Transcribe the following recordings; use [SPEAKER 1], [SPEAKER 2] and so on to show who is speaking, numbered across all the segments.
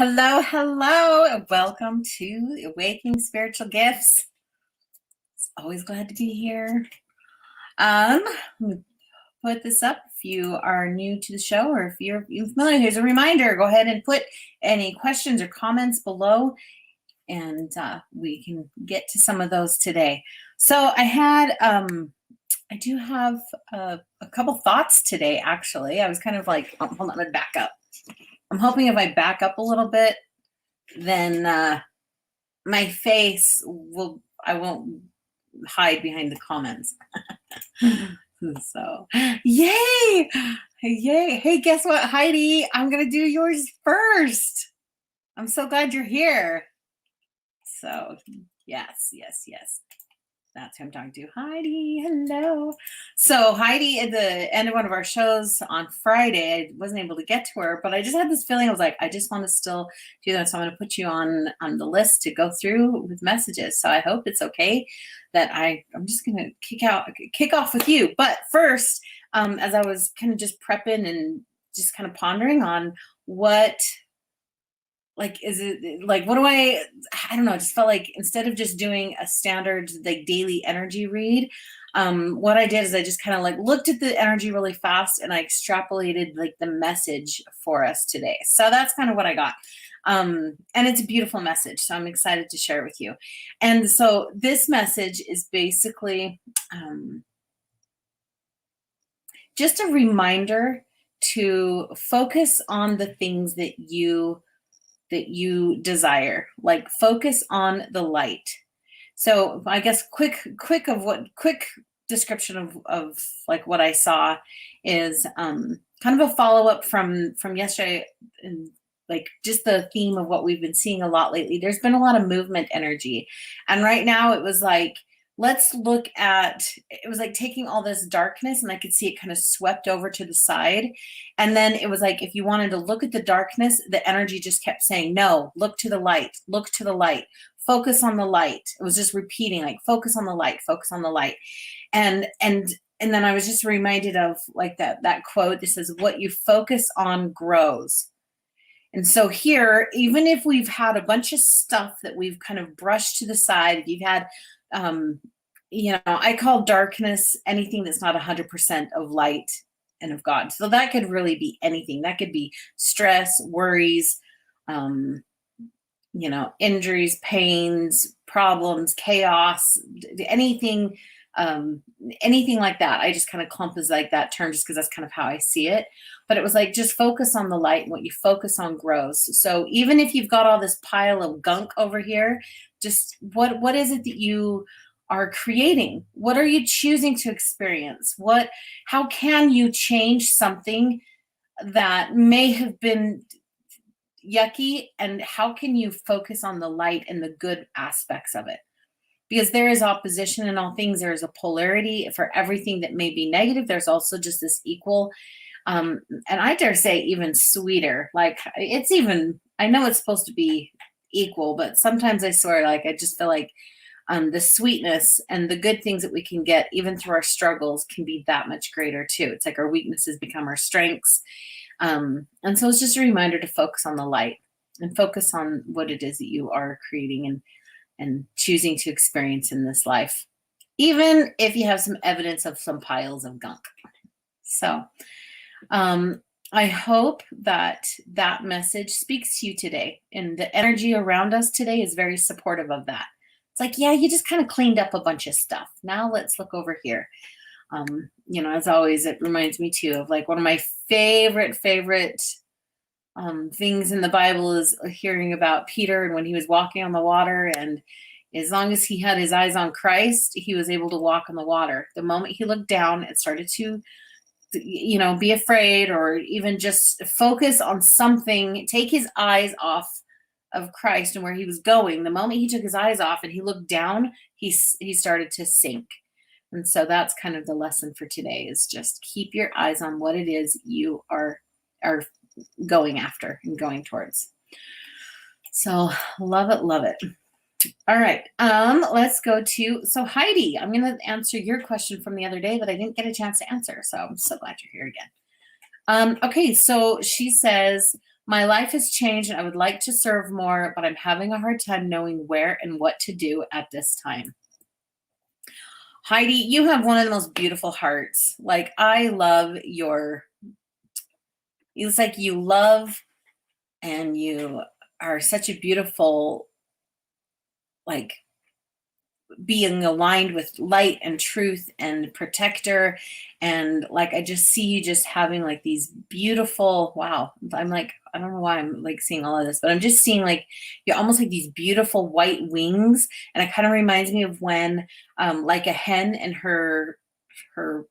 [SPEAKER 1] Hello, hello, and welcome to Awakening Spiritual Gifts. Always glad to be here. Let me put this up if you are new to the show or if you're familiar. Here's a reminder. Go ahead and put any questions or comments below, and we can get to some of those today. So I do have a couple thoughts today, actually. I was kind of like, hold on, I'm going to back up. I'm hoping if I back up a little bit, then my face I won't hide behind the comments. So, yay! Yay! Hey, guess what, Heidi? I'm going to do yours first. I'm so glad you're here. So, yes. That's who I'm talking to. Heidi, hello. So Heidi, at the end of one of our shows on Friday, I wasn't able to get to her, but I just had this feeling. I was like, I just want to still do that. So I'm going to put you on the list to go through with messages. So I hope it's okay that I'm just going to kick off with you. But first, as I was kind of just prepping and just kind of pondering on what, is it like, what do I don't know, I just felt like instead of just doing a standard like daily energy read, what I did is I just kind of like looked at the energy really fast and I extrapolated like the message for us today. So that's kind of what I got. And it's a beautiful message. So I'm excited to share it with you. And so this message is basically just a reminder to focus on the things that you desire, like focus on the light. So I guess quick description of like what I saw is kind of a follow-up from yesterday, and like just the theme of what we've been seeing a lot lately. There's been a lot of movement energy, and right now it was like, let's look at, it was like taking all this darkness and I could see it kind of swept over to the side. And then it was like, if you wanted to look at the darkness, the energy just kept saying, no, look to the light, focus on the light. It was just repeating, like, focus on the light, focus on the light. And then I was just reminded of like that quote that says, what you focus on grows. And so here, even if we've had a bunch of stuff that we've kind of brushed to the side, if you've had, I call darkness anything that's not 100% of light and of God. So that could really be anything. That could be stress, worries, injuries, pains, problems, chaos, anything like that. I just kind of clump as like that term just because that's kind of how I see it. But it was like, just focus on the light, and what you focus on grows. So even if you've got all this pile of gunk over here, just what is it that you are creating? What are you choosing to experience? How can you change something that may have been yucky, and how can you focus on the light and the good aspects of it? Because there is opposition in all things. There is a polarity for everything that may be negative. There's also just this equal, and I dare say even sweeter. Like, it's even, I know it's supposed to be equal, but sometimes I swear, like, I just feel like the sweetness and the good things that we can get even through our struggles can be that much greater too. It's like our weaknesses become our strengths. And so it's just a reminder to focus on the light and focus on what it is that you are creating and choosing to experience in this life, even if you have some evidence of some piles of gunk. So I hope that message speaks to you today, and the energy around us today is very supportive of that. It's like, yeah, you just kind of cleaned up a bunch of stuff. Now let's look over here. As always, it reminds me too of like one of my favorite things in the Bible is hearing about Peter, and when he was walking on the water, and as long as he had his eyes on Christ, he was able to walk on the water. The moment he looked down and started to be afraid, or even just focus on something, take his eyes off of Christ and where he was going. The moment he took his eyes off and he looked down, he started to sink. And so that's kind of the lesson for today, is just keep your eyes on what it is you are going after and going towards. So love it. All right. Let's go to, so Heidi, I'm going to answer your question from the other day that I didn't get a chance to answer. So I'm so glad you're here again. Okay. So she says, My life has changed and I would like to serve more, but I'm having a hard time knowing where and what to do at this time. Heidi, you have one of the most beautiful hearts. Like, I love it's like you love and you are such a beautiful, like, being aligned with light and truth and protector. And like, I just see you just having like these beautiful, wow. I'm like, I don't know why I'm like seeing all of this, but I'm just seeing like you're almost like these beautiful white wings. And it kind of reminds me of when like a hen and her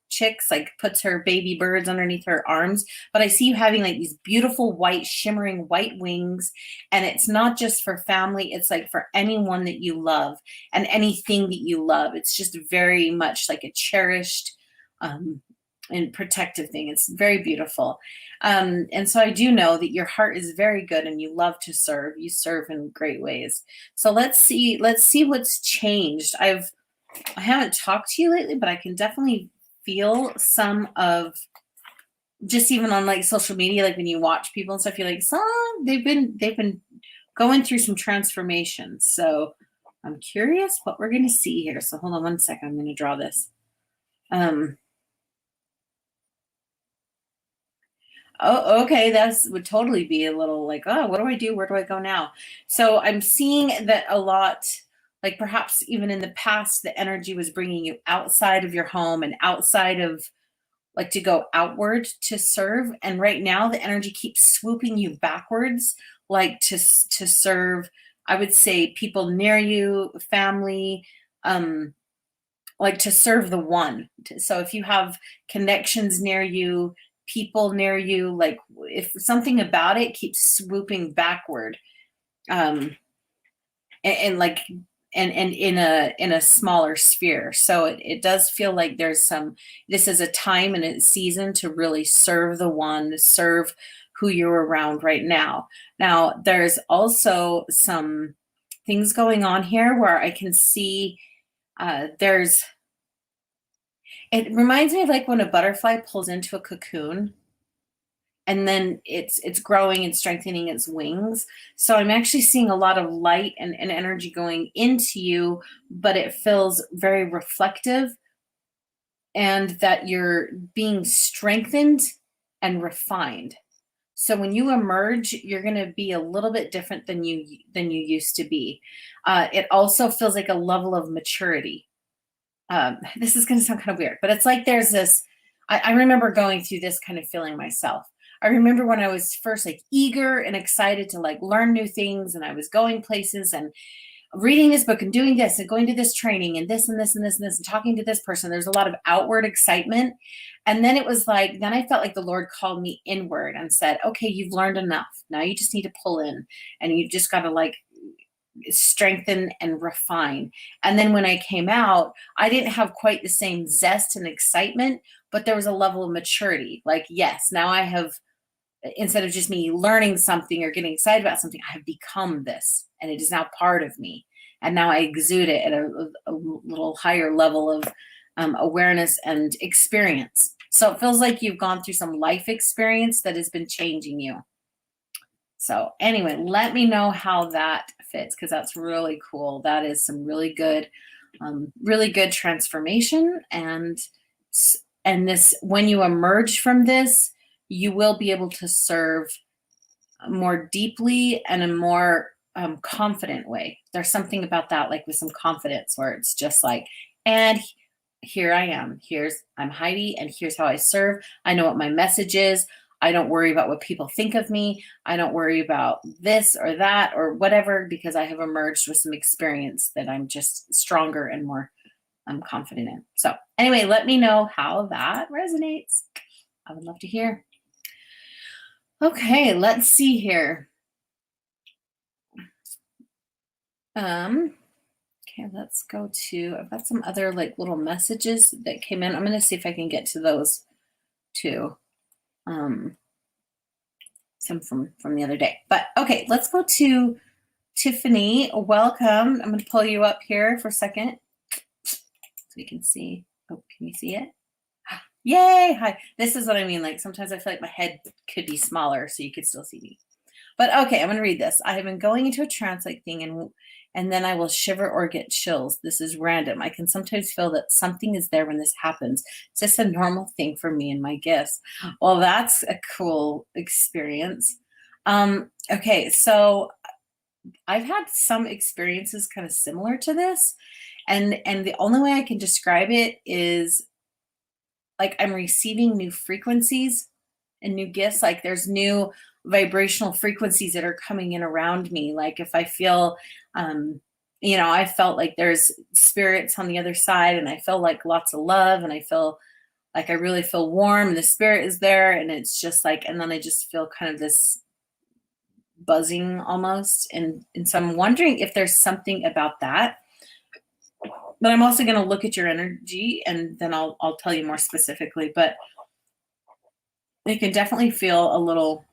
[SPEAKER 1] chicks like puts her baby birds underneath her arms, but I see you having like these beautiful white shimmering white wings, and it's not just for family, it's like for anyone that you love and anything that you love. It's just very much like a cherished um and protective thing. It's very beautiful. And so I do know that your heart is very good and you love to serve. You serve in great ways. So let's see what's changed. I haven't talked to you lately, but I can definitely feel some of, just even on like social media, like when you watch people and stuff, you're like, so they've been going through some transformations. So I'm curious what we're going to see here. So hold on one second. I'm going to draw this. Oh, okay. Would totally be a little like, oh, what do I do? Where do I go now? So I'm seeing that a lot, like perhaps even in the past, the energy was bringing you outside of your home and outside of, like, to go outward to serve. And right now, the energy keeps swooping you backwards, like to serve. I would say people near you, family, like to serve the one. So if you have connections near you, people near you, like if something about it keeps swooping backward, um, and like and in a smaller sphere. So it does feel like this is a time and a season to really serve the one, serve who you're around right now. Now there's also some things going on here where I can see there's it reminds me of like when a butterfly pulls into a cocoon and then it's growing and strengthening its wings. So I'm actually seeing a lot of light and energy going into you, but it feels very reflective and that you're being strengthened and refined. So when you emerge, you're going to be a little bit different than you used to be. It also feels like a level of maturity. This is going to sound kind of weird, but it's like there's this. I remember going through this kind of feeling myself. I remember when I was first like eager and excited to like learn new things, and I was going places and reading this book and doing this and going to this training and this and this and this and this and talking to this person. There's a lot of outward excitement. And then it was like, then I felt like the Lord called me inward and said, okay, you've learned enough. Now you just need to pull in and you just got to like strengthen and refine. And then when I came out, I didn't have quite the same zest and excitement, but there was a level of maturity. Like, yes, now I have, instead of just me learning something or getting excited about something, I have become this and it is now part of me. And now I exude it at a little higher level of awareness and experience. So it feels like you've gone through some life experience that has been changing you. So anyway, let me know how that fits, because that's really cool. That is some really good transformation. And this, when you emerge from this, you will be able to serve more deeply and a more confident way. There's something about that, like with some confidence, where it's just like, and here I am. I'm Heidi, and here's how I serve. I know what my message is. I don't worry about what people think of me. I don't worry about this or that or whatever, because I have emerged with some experience that I'm just stronger and more confident in. So anyway, let me know how that resonates. I would love to hear. Okay, let's see here. Okay, let's go to, I've got some other like little messages that came in. I'm going to see if I can get to those too. Some from the other day. But okay, let's go to Tiffany. Welcome. I'm going to pull you up here for a second so you can see. Oh, can you see it? Yay! Hi. This is what I mean. Like sometimes I feel like my head could be smaller so you could still see me. But okay, I'm going to read this. I have been going into a trance-like thing, and then I will shiver or get chills. This is random. I can sometimes feel that something is there when this happens. It's just a normal thing for me and my gifts. Well, that's a cool experience. Okay, so I've had some experiences kind of similar to this, and the only way I can describe it is like I'm receiving new frequencies and new gifts. Like there's new vibrational frequencies that are coming in around me. Like if I feel, I felt like there's spirits on the other side, and I feel like lots of love, and I feel like I really feel warm, and the spirit is there, and it's just like, and then I just feel kind of this buzzing almost. And so I'm wondering if there's something about that. But I'm also going to look at your energy, and then I'll tell you more specifically. But it can definitely feel a little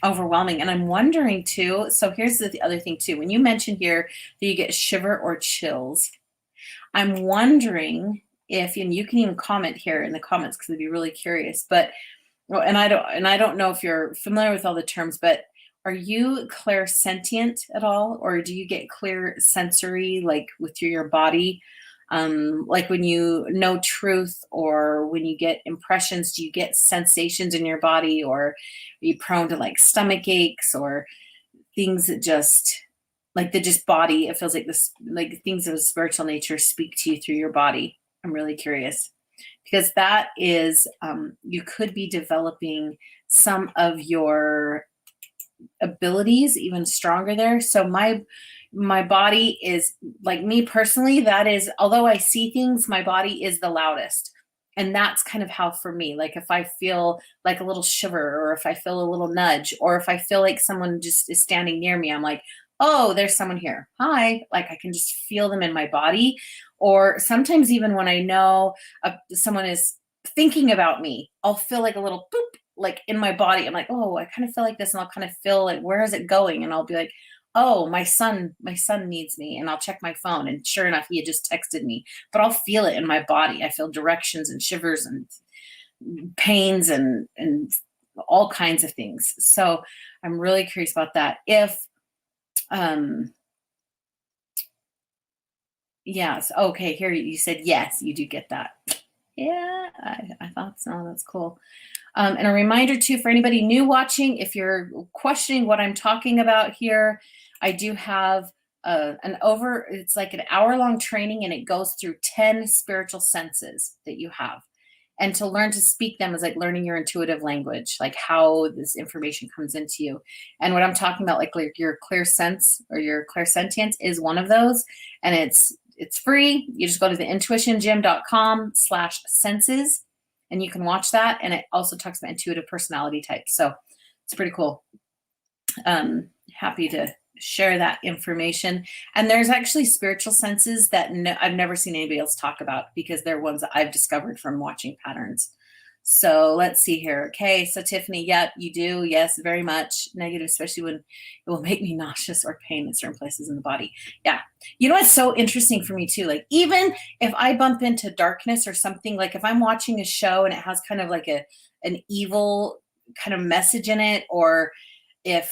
[SPEAKER 1] overwhelming. And I'm wondering too, so here's the other thing too. When you mentioned here that you get shiver or chills, I'm wondering if, and you can even comment here in the comments because I'd be really curious, but, well, and I don't know if you're familiar with all the terms, but are you clairsentient at all? Or do you get clear sensory, like with your body? Like when you know truth, or when you get impressions, do you get sensations in your body, or are you prone to like stomach aches or things that just like the just body? It feels like this, like things of a spiritual nature speak to you through your body. I'm really curious because that is, you could be developing some of your abilities even stronger there. So my body is, like me personally, that is, although I see things, my body is the loudest. And that's kind of how for me, like if I feel like a little shiver, or if I feel a little nudge, or if I feel like someone just is standing near me, I'm like, oh, there's someone here. Hi. Like I can just feel them in my body. Or sometimes even when I know someone is thinking about me, I'll feel like a little boop, like in my body. I'm like, oh, I kind of feel like this, and I'll kind of feel like, where is it going? And I'll be like, oh, my son needs me. And I'll check my phone, and sure enough, he had just texted me. But I'll feel it in my body. I feel directions and shivers and pains and all kinds of things. So I'm really curious about that. If yes, okay, here you said yes, you do get that. Yeah, I thought so. That's cool. And a reminder too, for anybody new watching, if you're questioning what I'm talking about here, I do have it's like an hour-long training, and it goes through 10 spiritual senses that you have. And to learn to speak them is like learning your intuitive language, like how this information comes into you. And what I'm talking about, like your clear sense or your clairsentience, is one of those. And it's free. You just go to the intuitiongym.com/senses, and you can watch that. And it also talks about intuitive personality types. So it's pretty cool. Happy to share that information. And there's actually spiritual senses that I've never seen anybody else talk about, because they're ones that I've discovered from watching patterns. So let's see here. Okay, so Tiffany, yeah, you do. Yes, very much negative, especially when it will make me nauseous or pain in certain places in the body. Yeah. You know what's so interesting for me too? Like even if I bump into darkness or something, like if I'm watching a show and it has kind of like an evil kind of message in it, or if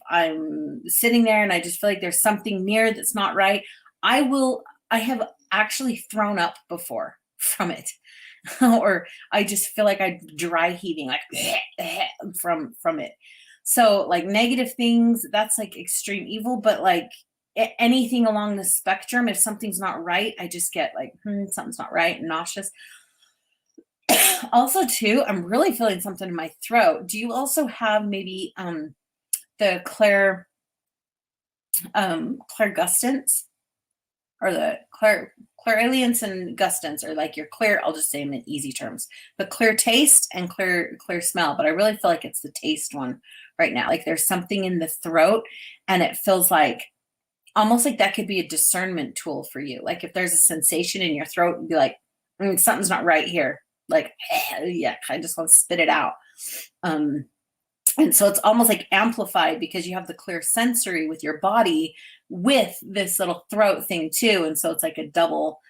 [SPEAKER 1] I'm sitting there and I just feel like there's something near that's not right, I have actually thrown up before from it. Or I just feel like I'm dry heaving, like from it. So like negative things, that's like extreme evil, but like anything along the spectrum, if something's not right, I just get like, something's not right, and nauseous. Also too, I'm really feeling something in my throat. Do you also have maybe the clairgustance, or the clairalience and gustance, or like your clear, I'll just say them in easy terms, the clear taste and clear smell. But I really feel like it's the taste one right now. Like there's something in the throat, and it feels like almost like that could be a discernment tool for you. Like if there's a sensation in your throat, and be like, something's not right here. Like, yeah, I just want to spit it out. And so it's almost like amplified, because you have the clear sensory with your body with this little throat thing too. And so it's like a double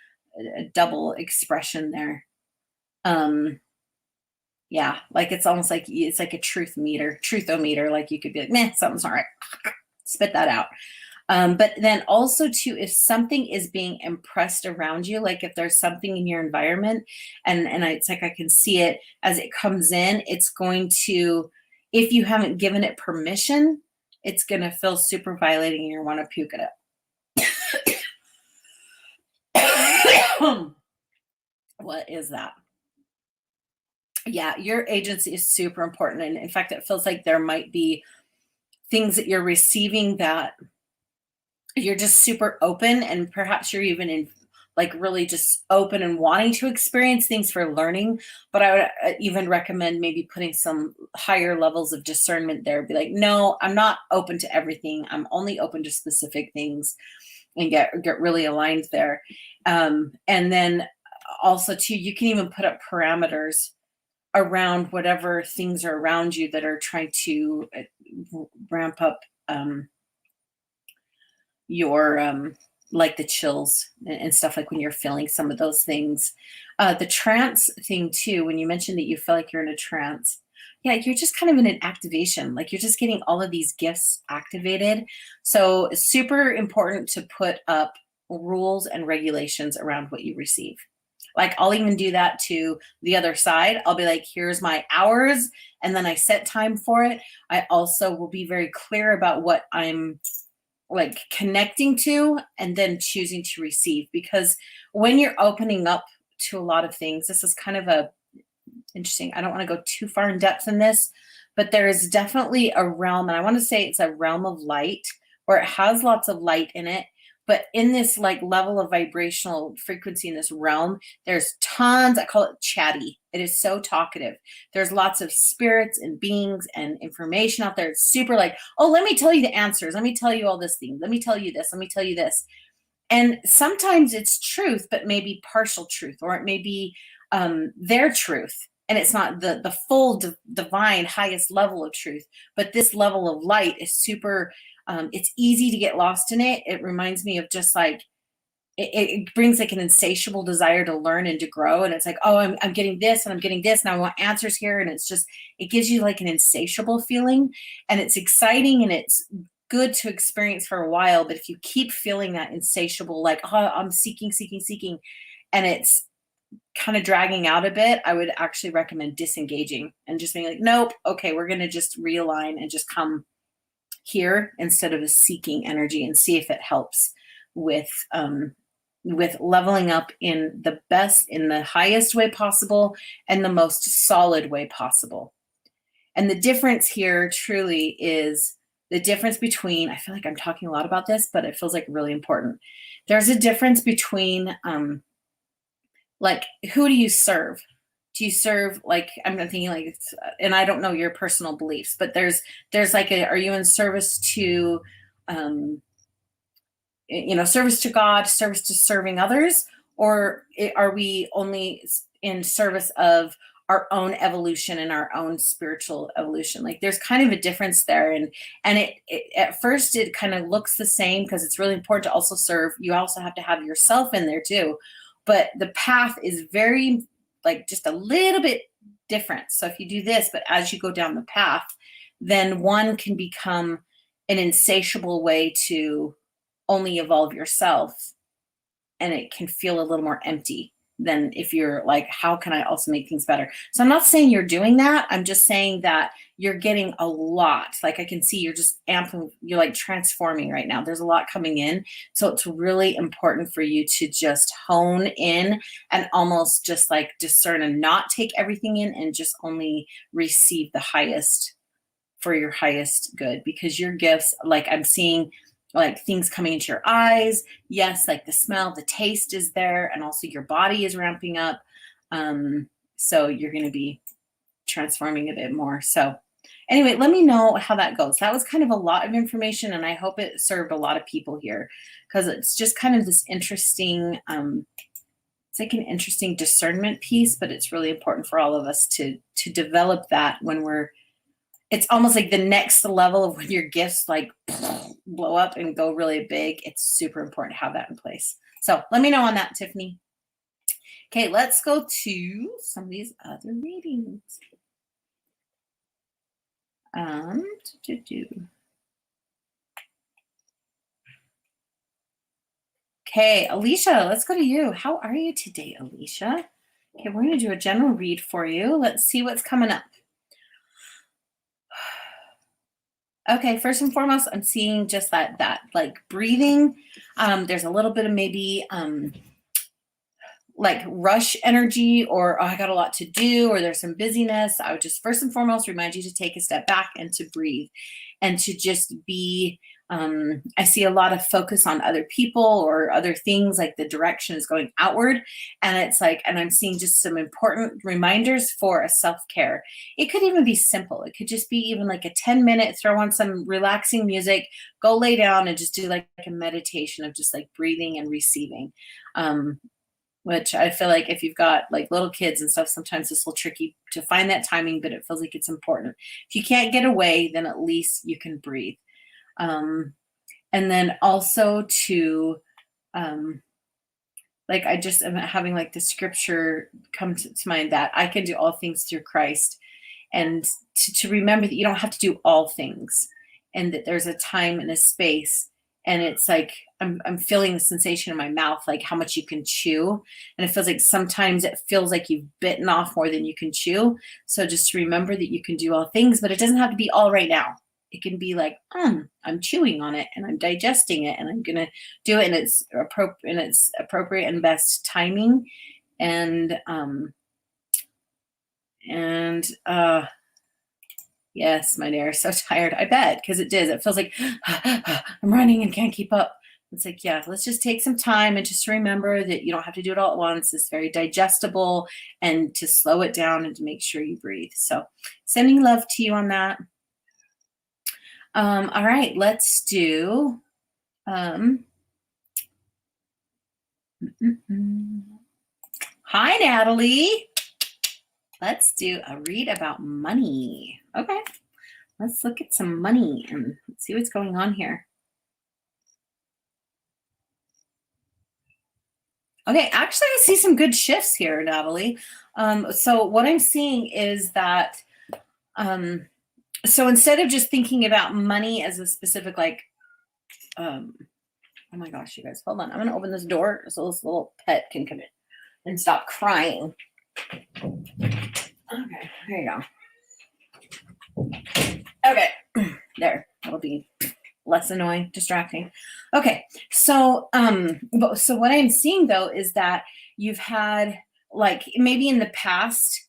[SPEAKER 1] expression there. Yeah, like it's almost like it's like a truthometer. Like you could be like, meh, something's not right. Spit that out. But then also too, if something is being impressed around you, like if there's something in your environment and it's like I can see it as it comes in, it's going to, if you haven't given it permission, it's going to feel super violating and you want to puke it up. What is that? Yeah, your agency is super important. And in fact, it feels like there might be things that you're receiving that you're just super open, and perhaps you're even in like really just open and wanting to experience things for learning. But I would even recommend maybe putting some higher levels of discernment there. Be like, no, I'm not open to everything. I'm only open to specific things, and get really aligned there. And then also too, you can even put up parameters around whatever things are around you that are trying to ramp up your like the chills and stuff, like when you're feeling some of those things. The trance thing too, when you mentioned that you feel like you're in a trance, yeah, you're just kind of in an activation, like you're just getting all of these gifts activated. So it's super important to put up rules and regulations around what you receive. Like I'll even do that to the other side. I'll be like, here's my hours, and then I set time for it. I also will be very clear about what I'm like connecting to and then choosing to receive, because when you're opening up to a lot of things, this is kind of a interesting, I don't want to go too far in depth in this, but there is definitely a realm, and I want to say it's a realm of light where it has lots of light in it. But in this like level of vibrational frequency in this realm, there's tons, I call it chatty. It is so talkative. There's lots of spirits and beings and information out there. It's super like, oh, let me tell you the answers. Let me tell you all this thing. Let me tell you this. Let me tell you this. And sometimes it's truth, but maybe partial truth, or it may be their truth. And it's not the full divine highest level of truth, but this level of light is super, it's easy to get lost in it. It reminds me of just like, it brings like an insatiable desire to learn and to grow. And it's like, oh, I'm getting this and I'm getting this and I want answers here. And it's just, it gives you like an insatiable feeling, and it's exciting and it's good to experience for a while. But if you keep feeling that insatiable, like, oh, I'm seeking, seeking, seeking, and it's kind of dragging out a bit, I would actually recommend disengaging and just being like, nope, okay, we're going to just realign and just come here instead of a seeking energy, and see if it helps with leveling up in the best, in the highest way possible and the most solid way possible. And the difference here truly is the difference between, I feel like I'm talking a lot about this, but it feels like really important. There's a difference between like, who do you serve? Do you serve, like, I'm thinking like, and I don't know your personal beliefs, but there's like are you in service to service to God, service to serving others, or are we only in service of our own evolution and our own spiritual evolution? Like there's kind of a difference there. And it at first it kind of looks the same, because it's really important to also serve. You also have to have yourself in there too. But the path is very, like, just a little bit different. So if you do this, but as you go down the path, then one can become an insatiable way to only evolve yourself, and it can feel a little more empty than if you're like, how can I also make things better? So I'm not saying you're doing that. I'm just saying that you're getting a lot. Like I can see you're just you're like transforming right now. There's a lot coming in. So it's really important for you to just hone in and almost just like discern and not take everything in, and just only receive the highest for your highest good. Because your gifts, like I'm seeing like things coming into your eyes. Yes, like the smell, the taste is there, and also your body is ramping up. So you're going to be transforming a bit more. So anyway, let me know how that goes. That was kind of a lot of information, and I hope it served a lot of people here, because it's just kind of this interesting, it's like an interesting discernment piece, but it's really important for all of us to develop that when it's almost like the next level of when your gifts like blow up and go really big. It's super important to have that in place. So let me know on that, Tiffany. Okay, let's go to some of these other readings. Um, Okay, Alicia, let's go to you. How are you today, Alicia? Okay, we're going to do a general read for you. Let's see what's coming up. Okay, first and foremost, I'm seeing just that like breathing. There's a little bit of maybe like rush energy, or oh, I got a lot to do, or there's some busyness. I would just first and foremost remind you to take a step back and to breathe and to just be. I see a lot of focus on other people or other things, like the direction is going outward. And it's like, and I'm seeing just some important reminders for a self-care. It could even be simple. It could just be even like a 10-minute, throw on some relaxing music, go lay down and just do like a meditation of just like breathing and receiving. Which I feel like if you've got like little kids and stuff, sometimes it's a little tricky to find that timing, but it feels like it's important. If you can't get away, then at least you can breathe. And then also to, like I just am having like the scripture come to mind that I can do all things through Christ, and to remember that you don't have to do all things, and that there's a time and a space. And it's like I'm feeling the sensation in my mouth, like how much you can chew. And it feels like sometimes it feels like you've bitten off more than you can chew. So just to remember that you can do all things, but it doesn't have to be all right now. It can be like, I'm chewing on it and I'm digesting it and I'm gonna do it, and it's appropriate and best timing. And yes, my dear, so tired. I bet, because it does. It feels like I'm running and can't keep up. It's like, yeah, let's just take some time and just remember that you don't have to do it all at once. It's very digestible, and to slow it down and to make sure you breathe. So sending love to you on that. All right, let's do Hi, Natalie. Let's do a read about money. Okay, let's look at some money and see what's going on here. Okay, actually, I see some good shifts here, Natalie. So what I'm seeing is that, so instead of just thinking about money as a specific, like, oh my gosh, you guys, hold on. I'm going to open this door so this little pet can come in and stop crying. Okay, there you go. Okay, there, that'll be less annoying, distracting. Okay, so so what I'm seeing though is that you've had, like, maybe in the past,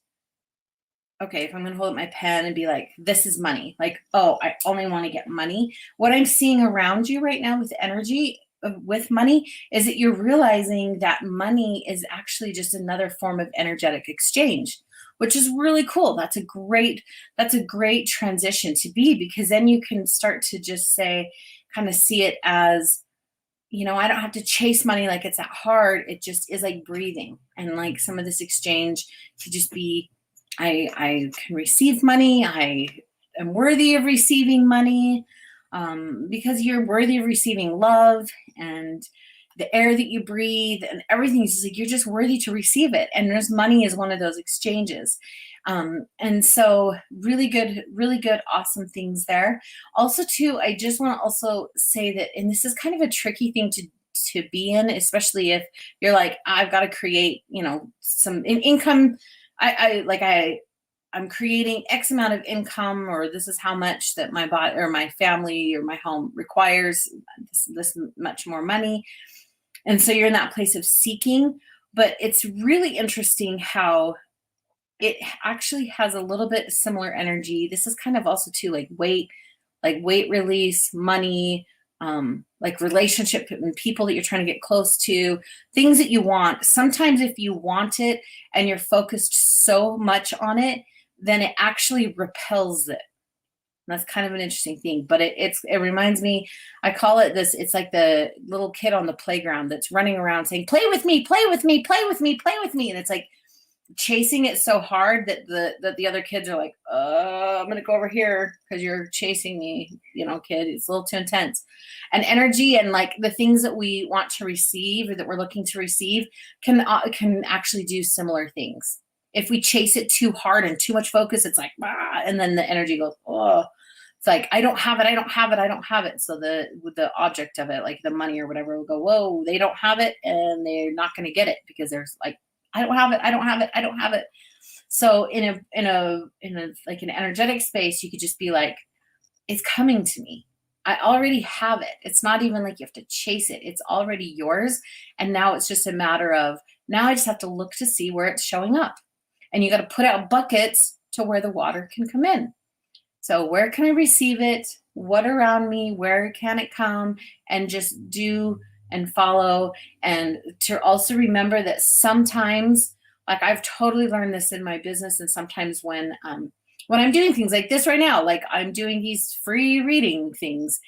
[SPEAKER 1] okay, if I'm going to hold up my pen and be like, this is money, like, oh, I only want to get money. What I'm seeing around you right now with energy, with money, is that you're realizing that money is actually just another form of energetic exchange, which is really cool. That's a great transition to be, because then you can start to just say, kind of see it as, I don't have to chase money like it's that hard. It just is like breathing. And like some of this exchange could just be, I can receive money. I am worthy of receiving money, because you're worthy of receiving love and the air that you breathe and everything. Is just like, you're just worthy to receive it. And there's money is one of those exchanges. And so really good, awesome things there. Also too, I just want to also say that, and this is kind of a tricky thing to be in, especially if you're like, I've got to create, some income. I'm creating X amount of income, or this is how much that my body or my family or my home requires this much more money. And so you're in that place of seeking, but it's really interesting how it actually has a little bit similar energy. This is kind of also too like weight release, money, like relationship and people that you're trying to get close to, things that you want. Sometimes if you want it and you're focused so much on it, then it actually repels it. And that's kind of an interesting thing, but it reminds me, I call it this, it's like the little kid on the playground that's running around saying, play with me, play with me, play with me, play with me. And it's like chasing it so hard that the other kids are like, I'm going to go over here because you're chasing me, kid. It's a little too intense. And energy and like the things that we want to receive or that we're looking to receive can actually do similar things. if we chase it too hard and too much focus, it's like, ah, and then the energy goes, oh, it's like, I don't have it, I don't have it, I don't have it. So the object of it, like the money or whatever, will go, whoa, they don't have it, and they're not going to get it because there's like, I don't have it, I don't have it, I don't have it. So in a like an energetic space, you could just be like, it's coming to me. I already have it. It's not even like you have to chase it. It's already yours. And now it's just a matter of, now I just have to look to see where it's showing up. And you got to put out buckets to where the water can come in. So where can I receive it? What around me? Where can it come? And just do and follow. And to also remember that sometimes, like I've totally learned this in my business, and sometimes when I'm doing things like this right now, like I'm doing these free reading things,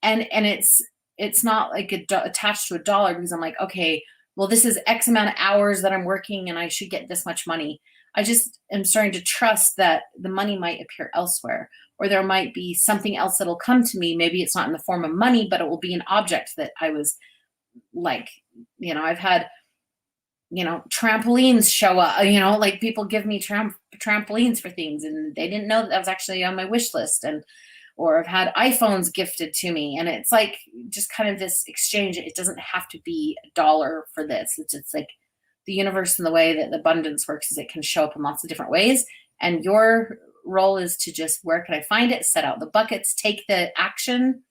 [SPEAKER 1] and it's not like attached to a dollar, because I'm like, okay, well, this is X amount of hours that I'm working and I should get this much money. I just am starting to trust that the money might appear elsewhere, or there might be something else that'll come to me. Maybe it's not in the form of money, but it will be an object that I was like, I've had, trampolines show up, like people give me trampolines for things, and they didn't know that was actually on my wish list. Or I've had iPhones gifted to me, and it's like just kind of this exchange. It doesn't have to be a dollar for this. It's just like the universe, and the way that the abundance works is it can show up in lots of different ways. And your role is to just, where can I find it? Set out the buckets, take the action,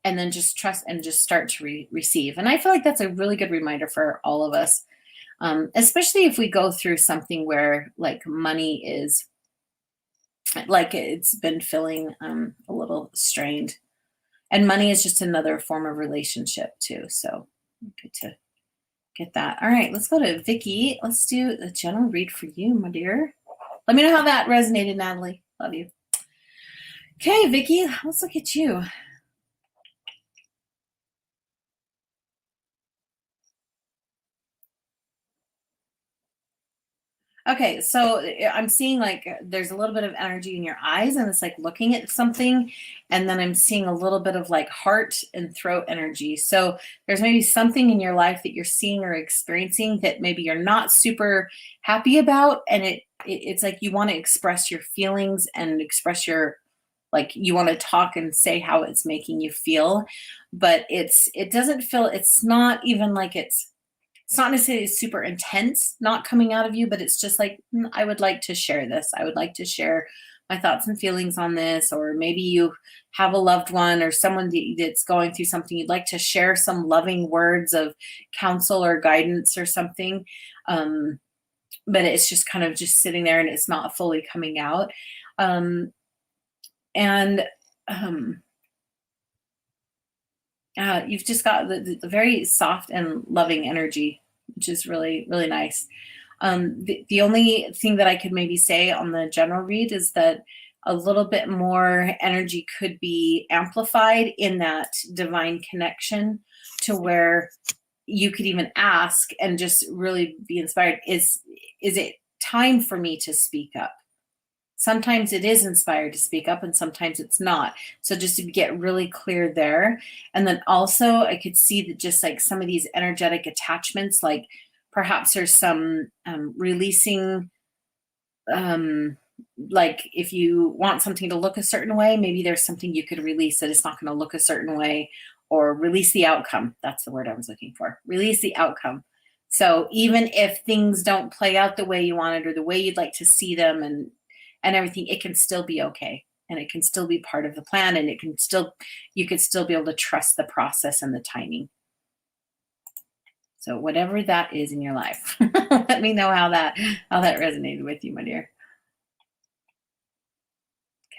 [SPEAKER 1] and then just trust and just start to receive. And I feel like that's a really good reminder for all of us. Especially if we go through something where like money is like it's been feeling a little strained, and money is just another form of relationship too. So good to get that. All right, let's go to Vicky. Let's do a general read for you, my dear. Let me know how that resonated, Natalie. Love you. Okay, Vicky, let's look at you. Okay, so I'm seeing like there's a little bit of energy in your eyes, and it's like looking at something, and then I'm seeing a little bit of like heart and throat energy. So there's maybe something in your life that you're seeing or experiencing that maybe you're not super happy about, and it's like you want to express your feelings and express your, like, you want to talk and say how it's making you feel, but it doesn't feel, it's not even like it's not necessarily super intense not coming out of you, but it's just like, I would like to share this. I would like to share my thoughts and feelings on this. Or maybe you have a loved one or someone that's going through something. You'd like to share some loving words of counsel or guidance or something. But it's just kind of just sitting there and it's not fully coming out. You've just got the very soft and loving energy, which is really, really nice. The only thing that I could maybe say on the general read is that a little bit more energy could be amplified in that divine connection, to where you could even ask and just really be inspired. Is it time for me to speak up? Sometimes it is inspired to speak up, and sometimes it's not. So just to get really clear there. And then also I could see that just like some of these energetic attachments, like perhaps there's some releasing, like if you want something to look a certain way, maybe there's something you could release that it's not going to look a certain way, or release the outcome. That's the word I was looking for. Release the outcome. So even if things don't play out the way you wanted or the way you'd like to see them, and everything, it can still be okay, and it can still be part of the plan, and you could still be able to trust the process and the timing. So whatever that is in your life, let me know how that resonated with you, my dear.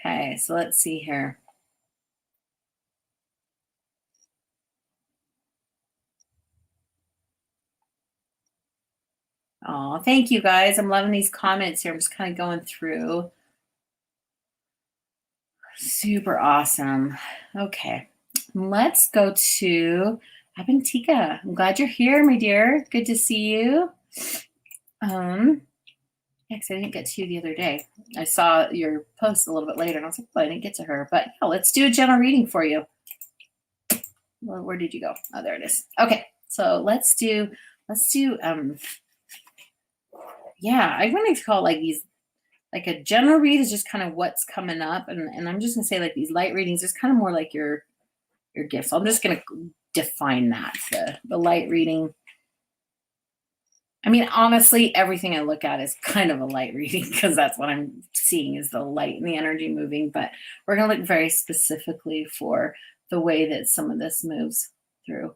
[SPEAKER 1] Okay, so let's see here. Oh, thank you guys. I'm loving these comments here. I'm just kind of going through. Super awesome. Okay, let's go to Abentika. I'm glad you're here, my dear. Good to see you. Yeah, because I didn't get to you the other day. I saw your post a little bit later, and I was like, well, I didn't get to her. But yeah, let's do a general reading for you. Well, where did you go? Oh, there it is. Okay, so let's do yeah, I want to call like these, like a general read is just kind of what's coming up. And I'm just gonna say like these light readings is kind of more like your gifts. So I'm just gonna define that. The light reading. I mean, honestly, everything I look at is kind of a light reading because that's what I'm seeing is the light and the energy moving. But we're going to look very specifically for the way that some of this moves through.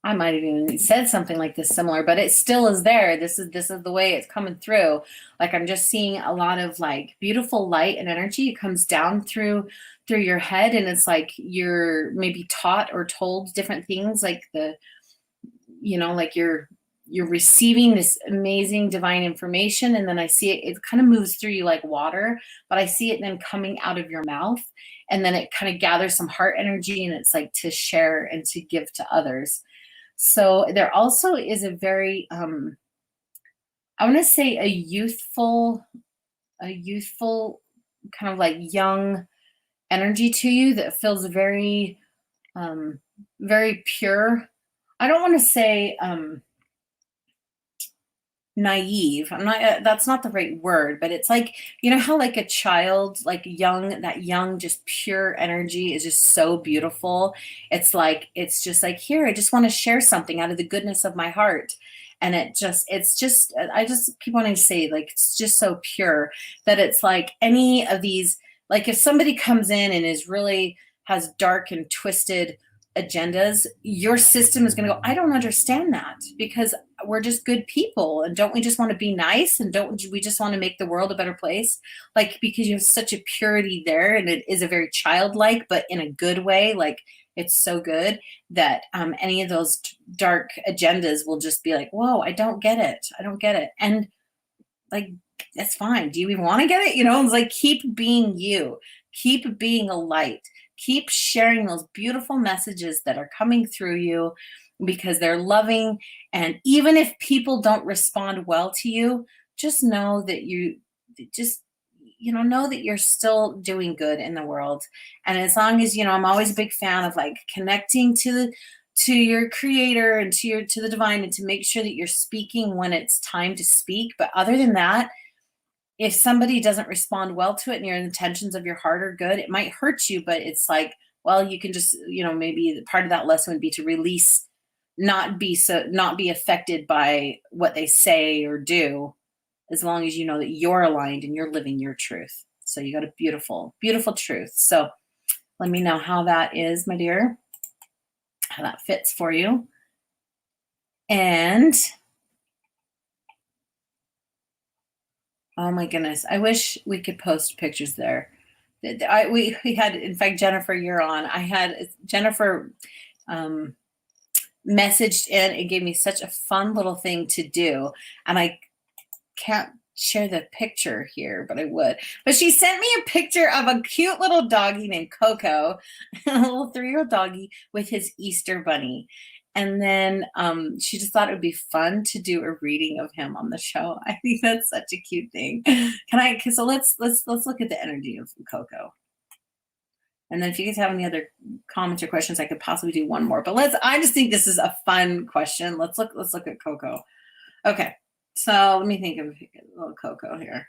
[SPEAKER 1] I might have even said something like this similar, but it still is there. This is the way it's coming through. Like I'm just seeing a lot of like beautiful light and energy. It comes down through your head, and it's like you're maybe taught or told different things, like like you're receiving this amazing divine information, and then I see it kind of moves through you like water, but I see it then coming out of your mouth, and then it kind of gathers some heart energy, and it's like to share and to give to others. So there also is a very I want to say a youthful kind of like young energy to you that feels very very pure. I don't want to say naive. I'm not that's not the right word, but it's like, how like a child, like young, that young just pure energy is just so beautiful. It's just like, here, I just want to share something out of the goodness of my heart. And it's just I just keep wanting to say, like, it's just so pure that it's like any of these, like if somebody comes in and is really has dark and twisted agendas, your system is going to go, I don't understand that, because we're just good people, and don't we just want to be nice, and don't we just want to make the world a better place? Like, because you have such a purity there, and it is a very childlike, but in a good way. Like, it's so good that any of those dark agendas will just be like, whoa, I don't get it, and like, that's fine. Do you even want to get it? It's like, keep being you, keep being a light, keep sharing those beautiful messages that are coming through you, because they're loving. And even if people don't respond well to you, just know that just know that you're still doing good in the world. And as long as, I'm always a big fan of like connecting to your creator and to the divine, and to make sure that you're speaking when it's time to speak. But other than that, if somebody doesn't respond well to it and your intentions of your heart are good, it might hurt you, but it's like, well, you can just, maybe part of that lesson would be to release, not be affected by what they say or do, as long as you know that you're aligned and you're living your truth. So you got a beautiful, beautiful truth. So let me know how that is, my dear, how that fits for you. And oh my goodness, I wish we could post pictures there. We had, in fact, Jennifer, you're on. I had Jennifer messaged in and gave me such a fun little thing to do. And I can't share the picture here, but I would. But she sent me a picture of a cute little doggy named Coco, a little 3-year-old doggy with his Easter bunny. And then she just thought it would be fun to do a reading of him on the show. I think that's such a cute thing. So let's look at the energy of Coco. And then if you guys have any other comments or questions, I could possibly do one more. But I just think this is a fun question. Let's look at Coco. Okay. So let me think of a little Coco here.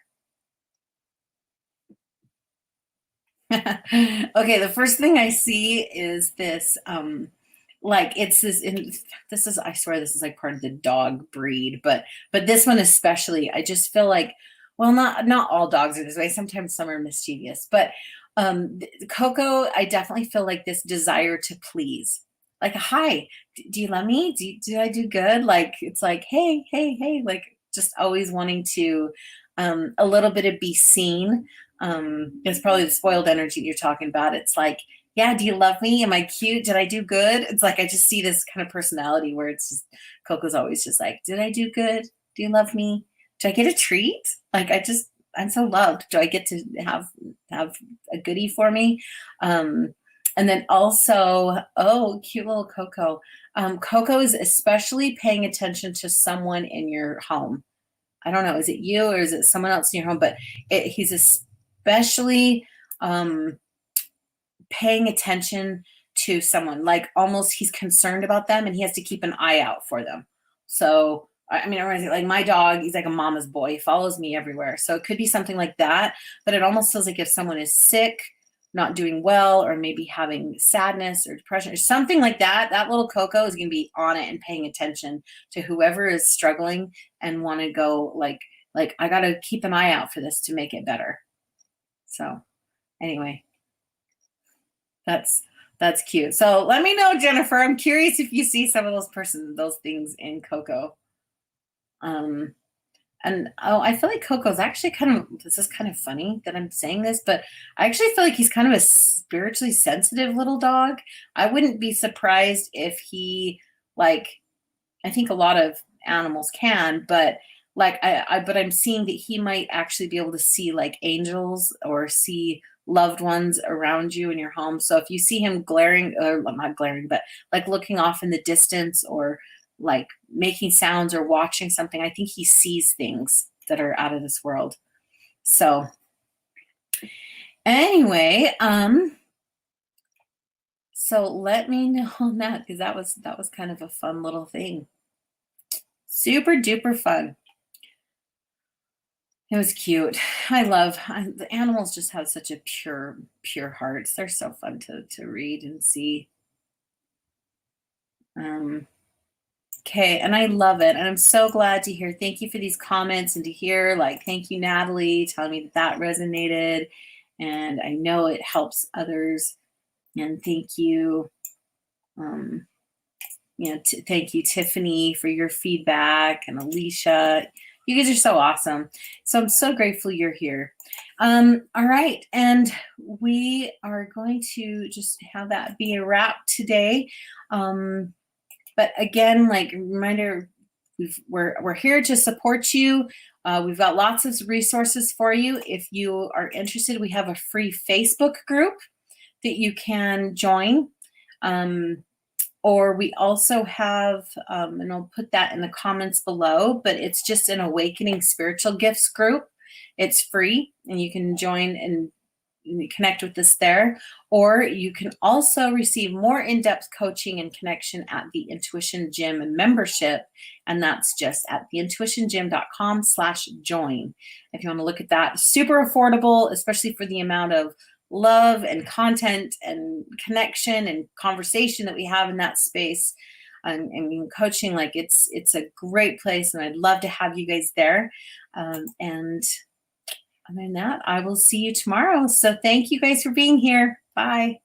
[SPEAKER 1] Okay, the first thing I see is this, like it's this is, I swear this is like part of the dog breed, but this one especially, I just feel like, well, not all dogs are this way. Sometimes some are mischievous, but Coco, I definitely feel like this desire to please. Like, hi, do you love me? Do I do good? Like, it's like, hey, like just always wanting to a little bit of be seen. It's probably the spoiled energy you're talking about. It's like, yeah, do you love me? Am I cute? Did I do good? It's like, I just see this kind of personality where it's just, Coco's always just like, did I do good? Do you love me? Do I get a treat? Like, I'm so loved. Do I get to have a goodie for me? And then also, oh, cute little Coco. Coco is especially paying attention to someone in your home. I don't know, is it you or is it someone else in your home? But he's especially paying attention to someone, like almost he's concerned about them and he has to keep an eye out for them. So I mean, like my dog, he's like a mama's boy. He follows me everywhere. So it could be something like that. But it almost feels like if someone is sick, not doing well, or maybe having sadness or depression or something like that, that little Coco is going to be on it and paying attention to whoever is struggling and want to go like I got to keep an eye out for this to make it better. So anyway, that's cute. So let me know, Jennifer. I'm curious if you see some of those things in Coco. And oh, I feel like Coco's actually this is kind of funny that I'm saying this, but I actually feel like he's kind of a spiritually sensitive little dog. I wouldn't be surprised if he, like, I think a lot of animals can, but like but I'm seeing that he might actually be able to see like angels or see loved ones around you in your home. So if you see him glaring, or well, not glaring, but like looking off in the distance or like making sounds or watching something, I think he sees things that are out of this world. So anyway, so let me know on that, because that was kind of a fun little thing. Super duper fun. It was cute. The animals just have such a pure hearts. They're so fun to read and see. Okay, and I love it. And I'm so glad to hear, thank you for these comments, and to hear, like, thank you, Natalie, telling me that resonated. And I know it helps others. And thank you. Thank you, Tiffany, for your feedback, and Alicia. You guys are so awesome. So I'm so grateful you're here. All right. And we are going to just have that be a wrap today. But again, like reminder, we're here to support you. We've got lots of resources for you. If you are interested, we have a free Facebook group that you can join. Or we also have, and I'll put that in the comments below, but it's just an Awakening Spiritual Gifts group. It's free, and you can join and connect with us there. Or you can also receive more in-depth coaching and connection at the Intuition Gym membership, and that's just at theintuitiongym.com/join. If you want to look at that, super affordable, especially for the amount of love and content and connection and conversation that we have in that space. And coaching, like it's a great place, and I'd love to have you guys there. And other than that, I will see you tomorrow. So thank you guys for being here. Bye.